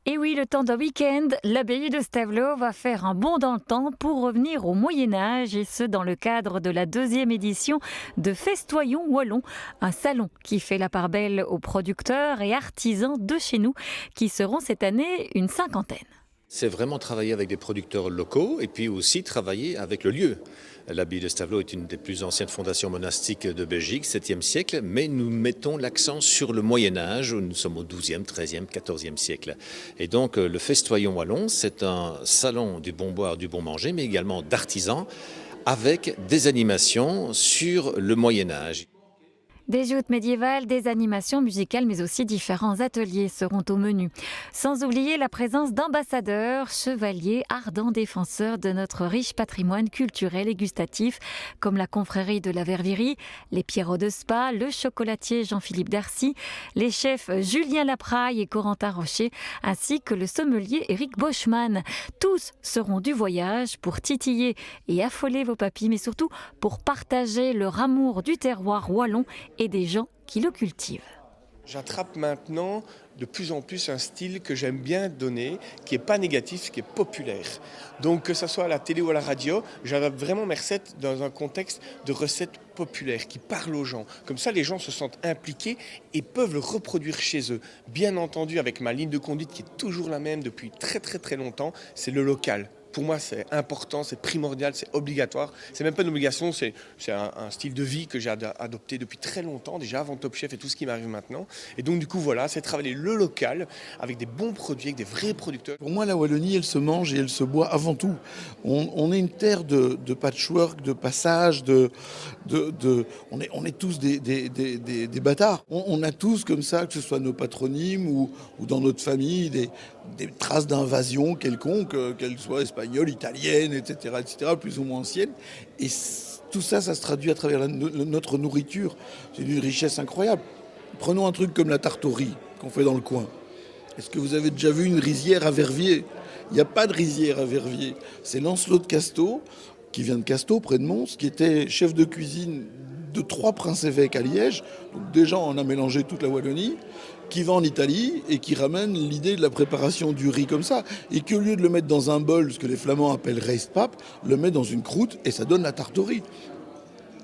Et oui, le temps d'un week-end, l'abbaye de Stavelot va faire un bond dans le temps pour revenir au Moyen-Âge, et ce dans le cadre de la 2e édition de Festoyons Wallons, un salon qui fait la part belle aux producteurs et artisans de chez nous, qui seront cette année une cinquantaine. C'est vraiment travailler avec des producteurs locaux et puis aussi travailler avec le lieu. L'abbaye de Stavelot est une des plus anciennes fondations monastiques de Belgique, 7e siècle, mais nous mettons l'accent sur le Moyen-Âge, où nous sommes au 12e, 13e, 14e siècle. Et donc le Festoyons Wallons, c'est un salon du bon boire, du bon manger, mais également d'artisans, avec des animations sur le Moyen-Âge. Des joutes médiévales, des animations musicales, mais aussi différents ateliers seront au menu. Sans oublier la présence d'ambassadeurs, chevaliers, ardents défenseurs de notre riche patrimoine culturel et gustatif, comme la confrérie de la Ververie, les Pierrots de Spa, le chocolatier Jean-Philippe Darcy, les chefs Julien Lapraille et Corentin Rocher, ainsi que le sommelier Éric Boschmann. Tous seront du voyage pour titiller et affoler vos papilles, mais surtout pour partager leur amour du terroir wallon et des gens qui le cultivent. J'attrape maintenant de plus en plus un style que j'aime bien donner, qui n'est pas négatif, qui est populaire. Donc que ce soit à la télé ou à la radio, j'adapte vraiment mes recettes dans un contexte de recettes populaires, qui parlent aux gens. Comme ça, les gens se sentent impliqués et peuvent le reproduire chez eux. Bien entendu, avec ma ligne de conduite qui est toujours la même depuis très très très longtemps, c'est le local. Pour moi, c'est important, c'est primordial, c'est obligatoire. C'est même pas une obligation, c'est un style de vie que j'ai adopté depuis très longtemps, déjà avant Top Chef et tout ce qui m'arrive maintenant. Et donc, du coup, voilà, c'est travailler le local avec des bons produits, avec des vrais producteurs. Pour moi, la Wallonie, elle se mange et elle se boit avant tout. On est une terre de patchwork, de passage, on est tous des bâtards. On a tous comme ça, que ce soit nos patronymes ou dans notre famille, des traces d'invasion quelconque, qu'elles soient espagnoles, italiennes, etc., plus ou moins anciennes. Et tout ça, ça se traduit à travers notre nourriture. C'est d'une richesse incroyable. Prenons un truc comme la tarte au riz qu'on fait dans le coin. Est-ce que vous avez déjà vu une rizière à Verviers ? Il n'y a pas de rizière à Verviers. C'est Lancelot de Casteau, qui vient de Casteau, près de Mons, qui était chef de cuisine de 3 princes-évêques à Liège. Donc déjà, on a mélangé toute la Wallonie, qui va en Italie et qui ramène l'idée de la préparation du riz comme ça. Et qu'au lieu de le mettre dans un bol, ce que les Flamands appellent rijstpap, le met dans une croûte et ça donne la tarte au riz.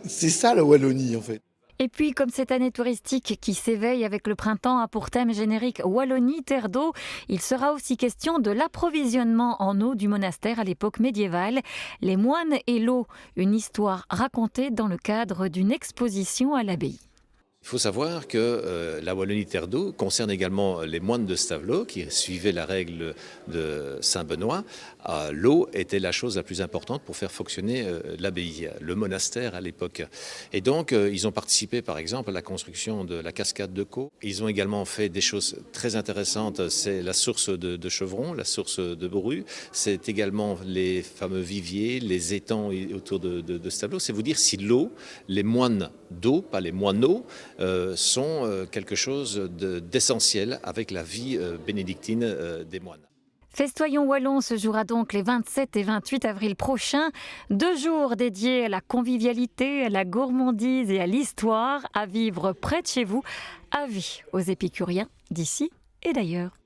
C'est ça la Wallonie en fait. Et puis, comme cette année touristique qui s'éveille avec le printemps a pour thème générique Wallonie, terre d'eau, il sera aussi question de l'approvisionnement en eau du monastère à l'époque médiévale. Les moines et l'eau, une histoire racontée dans le cadre d'une exposition à l'abbaye. Il faut savoir que la Wallonie terre d'eau concerne également les moines de Stavelot qui suivaient la règle de Saint-Benoît. L'eau était la chose la plus importante pour faire fonctionner l'abbaye, le monastère à l'époque. Et donc, ils ont participé par exemple à la construction de la cascade de Caux. Ils ont également fait des choses très intéressantes. C'est la source de Chevron, la source de Bourru. C'est également les fameux viviers, les étangs autour de Stavelot. C'est vous dire si l'eau, les moines d'eau, pas les moineaux, sont quelque chose d'essentiel avec la vie bénédictine des moines. Festoyons Wallons se jouera donc les 27 et 28 avril prochains. 2 jours dédiés à la convivialité, à la gourmandise et à l'histoire, à vivre près de chez vous. Avis aux épicuriens d'ici et d'ailleurs.